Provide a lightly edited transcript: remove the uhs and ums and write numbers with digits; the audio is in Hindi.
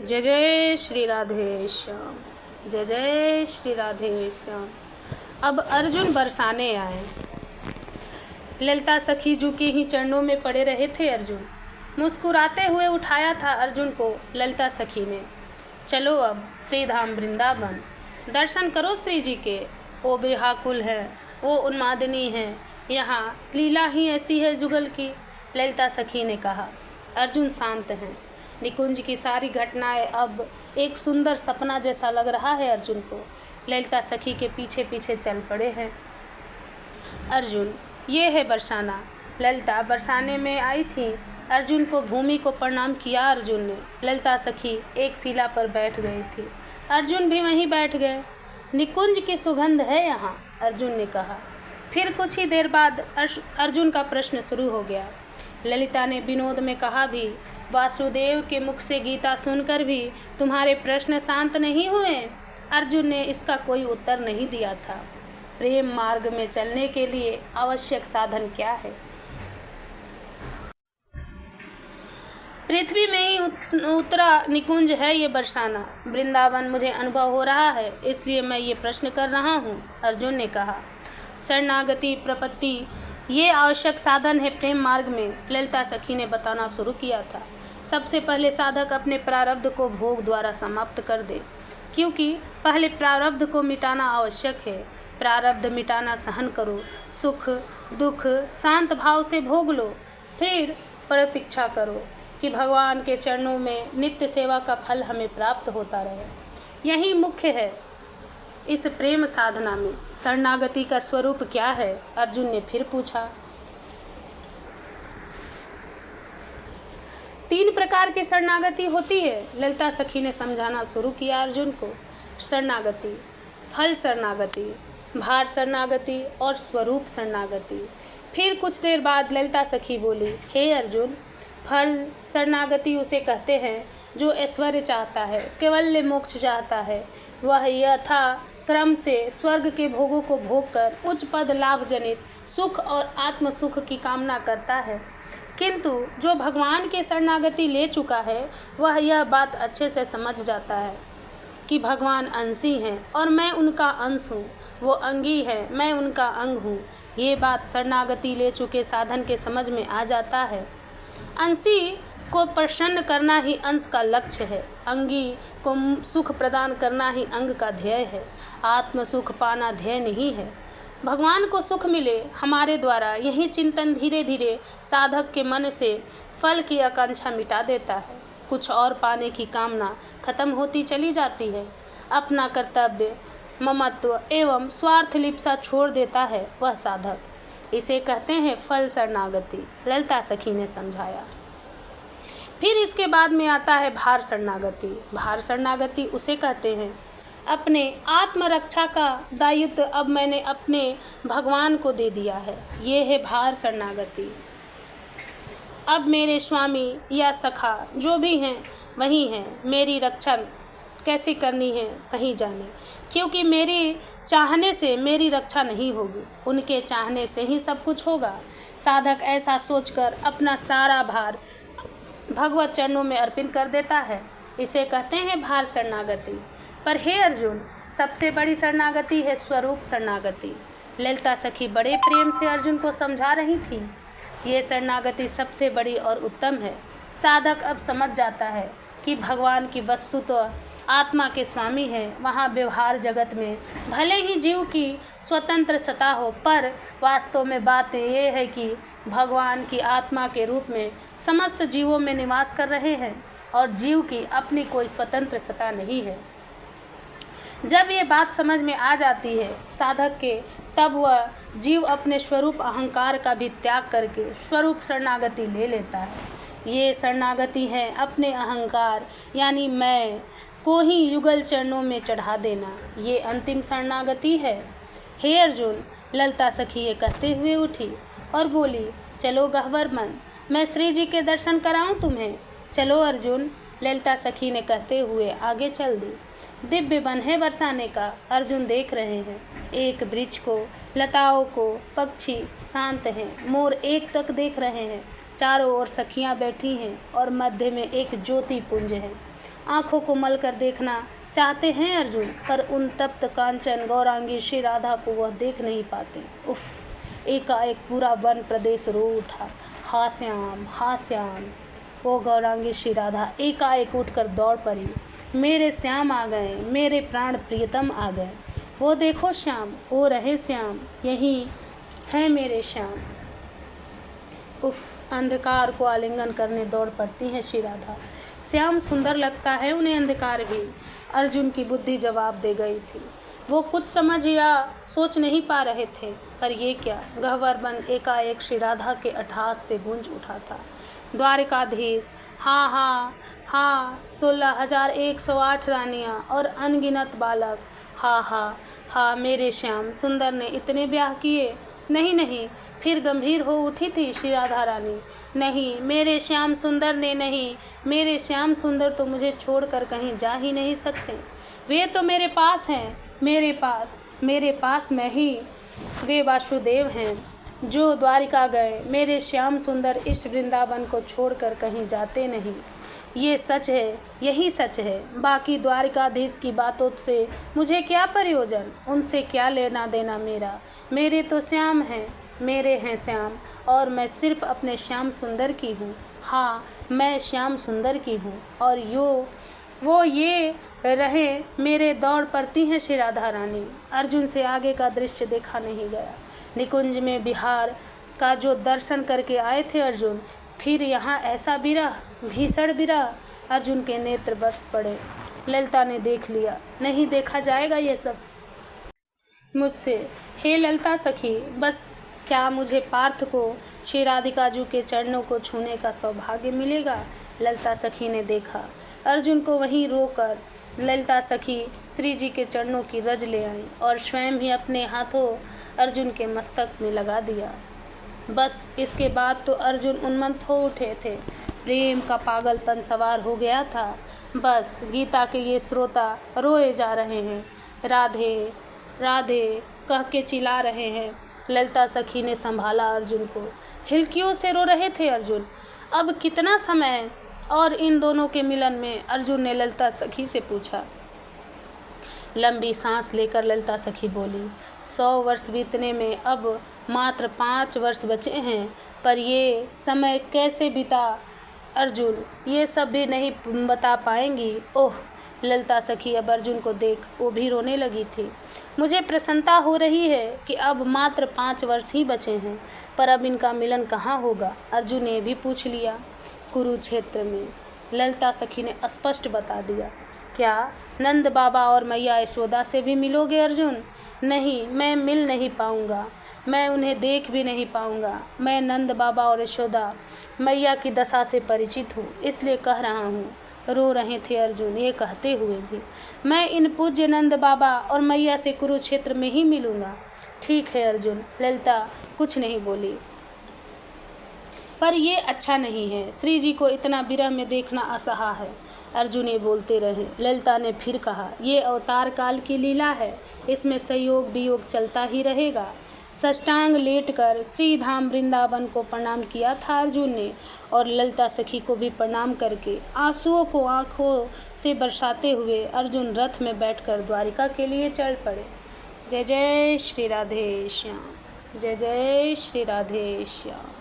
जय जय श्री राधे श्याम, जय जय श्री राधे श्याम। अब अर्जुन बरसाने आए। ललिता सखी जी के ही चरणों में पड़े रहे थे। अर्जुन मुस्कुराते हुए उठाया था अर्जुन को ललिता सखी ने। चलो अब श्री धाम वृंदावन, दर्शन करो श्री जी के। वो बिहाकुल है, वो उन्मादिनी है, यहाँ लीला ही ऐसी है जुगल की। ललिता सखी ने कहा। अर्जुन शांत हैं। निकुंज की सारी घटनाएं अब एक सुंदर सपना जैसा लग रहा है अर्जुन को। ललिता सखी के पीछे पीछे चल पड़े हैं। अर्जुन, ये है बरसाना। ललिता बरसाने में आई थी। अर्जुन को भूमि को प्रणाम किया अर्जुन ने। ललिता सखी एक शिला पर बैठ गई थी। अर्जुन भी वहीं बैठ गए। निकुंज की सुगंध है यहाँ, अर्जुन ने कहा। फिर कुछ ही देर बाद अर्जुन का प्रश्न शुरू हो गया। ललिता ने विनोद में कहा भी, वासुदेव के मुख से गीता सुनकर भी तुम्हारे प्रश्न शांत नहीं हुए। अर्जुन ने इसका कोई उत्तर नहीं दिया था। प्रेम मार्ग में चलने के लिए आवश्यक साधन क्या है? पृथ्वी में ही उतरा निकुंज है ये बरसाना। वृंदावन मुझे अनुभव हो रहा है, इसलिए मैं ये प्रश्न कर रहा हूँ, अर्जुन ने कहा। शरणागति प्रपत्ति ये आवश्यक साधन है प्रेम मार्ग में, ललिता सखी ने बताना शुरू किया था। सबसे पहले साधक अपने प्रारब्ध को भोग द्वारा समाप्त कर दे, क्योंकि पहले प्रारब्ध को मिटाना आवश्यक है। प्रारब्ध मिटाना सहन करो, सुख दुख शांत भाव से भोग लो, फिर प्रतीक्षा करो कि भगवान के चरणों में नित्य सेवा का फल हमें प्राप्त होता रहे। यही मुख्य है इस प्रेम साधना में। शरणागति का स्वरूप क्या है? अर्जुन ने फिर पूछा। 3 प्रकार की शरणागति होती है, ललिता सखी ने समझाना शुरू किया अर्जुन को। शरणागति, फल शरणागति, भार शरणागति और स्वरूप शरणागति। फिर कुछ देर बाद ललिता सखी बोली, हे अर्जुन, फल शरणागति उसे कहते हैं जो ऐश्वर्य चाहता है, केवल मोक्ष चाहता है। वह यथा क्रम से स्वर्ग के भोगों को भोग कर उच्च पद लाभ जनित सुख और आत्म सुख की कामना करता है। किंतु जो भगवान के शरणागति ले चुका है वह यह बात अच्छे से समझ जाता है कि भगवान अंशी हैं और मैं उनका अंश हूँ। वो अंगी है, मैं उनका अंग हूँ। ये बात शरणागति ले चुके साधन के समझ में आ जाता है। अंशी को प्रसन्न करना ही अंश का लक्ष्य है। अंगी को सुख प्रदान करना ही अंग का ध्येय है। आत्म सुख पाना ध्येय नहीं है। भगवान को सुख मिले हमारे द्वारा, यही चिंतन धीरे धीरे साधक के मन से फल की आकांक्षा मिटा देता है। कुछ और पाने की कामना खत्म होती चली जाती है। अपना कर्तव्य, ममत्व एवं स्वार्थ लिप्सा छोड़ देता है वह साधक। इसे कहते हैं फल शरणागति, ललिता सखी ने समझाया। फिर इसके बाद में आता है भार शरणागति। भार शरणागति उसे कहते हैं अपने आत्मरक्षा का दायित्व अब मैंने अपने भगवान को दे दिया है। ये है भार शरणागति। अब मेरे स्वामी या सखा जो भी हैं वही हैं, मेरी रक्षा कैसे करनी है वही जाने, क्योंकि मेरे चाहने से मेरी रक्षा नहीं होगी, उनके चाहने से ही सब कुछ होगा। साधक ऐसा सोचकर अपना सारा भार भगवत चरणों में अर्पित कर देता है। इसे कहते हैं भार शरणागति। पर हे अर्जुन, सबसे बड़ी शरणागति है स्वरूप शरणागति। ललिता सखी बड़े प्रेम से अर्जुन को समझा रही थी। ये शरणागति सबसे बड़ी और उत्तम है। साधक अब समझ जाता है कि भगवान की वस्तु तो आत्मा के स्वामी है। वहाँ व्यवहार जगत में भले ही जीव की स्वतंत्र सत्ता हो, पर वास्तव में बात ये है कि भगवान की आत्मा के रूप में समस्त जीवों में निवास कर रहे हैं और जीव की अपनी कोई स्वतंत्र सत्ता नहीं है। जब ये बात समझ में आ जाती है साधक के, तब वह जीव अपने स्वरूप अहंकार का भी त्याग करके स्वरूप शरणागति ले लेता है। ये शरणागति है अपने अहंकार यानी मैं को ही युगल चरणों में चढ़ा देना। ये अंतिम शरणागति है। हे अर्जुन, ललिता सखी ये कहते हुए उठी और बोली, चलो गह्वर मन, मैं श्री जी के दर्शन कराऊं तुम्हें। चलो अर्जुन, ललिता सखी ने कहते हुए आगे चल दी। दिव्य वन है बरसाने का। अर्जुन देख रहे हैं एक वृक्ष को, लताओं को, पक्षी शांत हैं, मोर एक टक देख रहे हैं। चारों ओर सखियां बैठी हैं और मध्य में एक ज्योति पुंज है। आंखों को मल कर देखना चाहते हैं अर्जुन, पर उन तप्त कांचन गौरांगी श्री राधा को वह देख नहीं पाते। उफ, एकाएक पूरा वन प्रदेश रो उठा। हा श्याम, हा श्याम। वो गौरांगी श्री राधा एकाएक उठकर दौड़ पड़ी। मेरे श्याम आ गए, मेरे प्राण प्रियतम आ गए। वो देखो श्याम, वो रहे श्याम, यही हैं मेरे श्याम। उफ, अंधकार को आलिंगन करने दौड़ पड़ती है श्री राधा। श्याम सुंदर लगता है उन्हें अंधकार भी। अर्जुन की बुद्धि जवाब दे गई थी। वो कुछ समझ या सोच नहीं पा रहे थे, पर ये क्या, गह्वर वन एकाएक श्री राधा के अट्टहास से गूंज उठा था। द्वारिकाधीश, हाँ हाँ हाँ, 16,108 रानियाँ और अनगिनत बालक, हाँ हाँ हाँ, मेरे श्याम सुंदर ने इतने ब्याह किए। नहीं नहीं, फिर गंभीर हो उठी थी श्री राधा रानी। नहीं, मेरे श्याम सुंदर ने नहीं, मेरे श्याम सुंदर तो मुझे छोड़कर कहीं जा ही नहीं सकते। वे तो मेरे पास हैं, मेरे पास में ही वे वासुदेव हैं जो द्वारिका गए। मेरे श्याम सुंदर इस वृंदावन को छोड़कर कहीं जाते नहीं। ये सच है, यही सच है। बाकी द्वारिकाधीश की बातों से मुझे क्या प्रयोजन, उनसे क्या लेना देना मेरा। मेरे तो श्याम हैं, मेरे हैं श्याम, और मैं सिर्फ अपने श्याम सुंदर की हूँ। हाँ, मैं श्याम सुंदर की हूँ, और वो ये रहे मेरे दौड़ पड़ती हैं श्री राधा रानी। अर्जुन से आगे का दृश्य देखा नहीं गया। निकुंज में विहार का जो दर्शन करके आए थे अर्जुन, फिर यहाँ ऐसा विरह, भीषण विरह। अर्जुन के नेत्र बरस पड़े। ललिता ने देख लिया, नहीं देखा जाएगा ये सब मुझसे। हे ललिता सखी, बस क्या मुझे पार्थ को श्री राधिकाजू के चरणों को छूने का सौभाग्य मिलेगा। ललिता सखी ने देखा अर्जुन को, वहीं रोकर ललिता सखी श्री जी के चरणों की रज ले आई और स्वयं ही अपने हाथों अर्जुन के मस्तक में लगा दिया। बस इसके बाद तो अर्जुन उन्मत्त हो उठे थे। प्रेम का पागलपन सवार हो गया था। बस गीता के ये श्रोता रोए जा रहे हैं, राधे राधे कह के चिल्ला रहे हैं। ललिता सखी ने संभाला अर्जुन को। हिलकियों से रो रहे थे अर्जुन। अब कितना समय और इन दोनों के मिलन में, अर्जुन ने ललिता सखी से पूछा। लंबी सांस लेकर ललिता सखी बोली, 100 वर्ष बीतने में अब मात्र 5 वर्ष बचे हैं, पर ये समय कैसे बीता अर्जुन, ये सब भी नहीं बता पाएंगी। ओह, ललिता सखी अब अर्जुन को देख वो भी रोने लगी थी। मुझे प्रसन्नता हो रही है कि अब मात्र 5 वर्ष ही बचे हैं, पर अब इनका मिलन कहाँ होगा। अर्जुन ने भी पूछ लिया। कुरुक्षेत्र में, ललिता सखी ने स्पष्ट बता दिया। क्या नंद बाबा और मैया यशोदा से भी मिलोगे अर्जुन? नहीं, मैं मिल नहीं पाऊँगा, मैं उन्हें देख भी नहीं पाऊँगा। मैं नंद बाबा और यशोदा मैया की दशा से परिचित हूँ, इसलिए कह रहा हूँ। रो रहे थे अर्जुन ये कहते हुए भी। मैं इन पूज्य नंद बाबा और मैया से कुरुक्षेत्र में ही मिलूँगा। ठीक है अर्जुन। ललिता कुछ नहीं बोली। पर ये अच्छा नहीं है, श्री जी को इतना विरह में देखना असहा है। अर्जुन ये बोलते रहे। ललिता ने फिर कहा, ये अवतार काल की लीला है, इसमें संयोग वियोग चलता ही रहेगा। साष्टांग लेटकर श्री धाम वृंदावन को प्रणाम किया था अर्जुन ने, और ललिता सखी को भी प्रणाम करके आंसुओं को आंखों से बरसाते हुए अर्जुन रथ में बैठकर द्वारिका के लिए चल पड़े। जय जय श्री राधे श्याम, जय जय श्री राधे श्याम।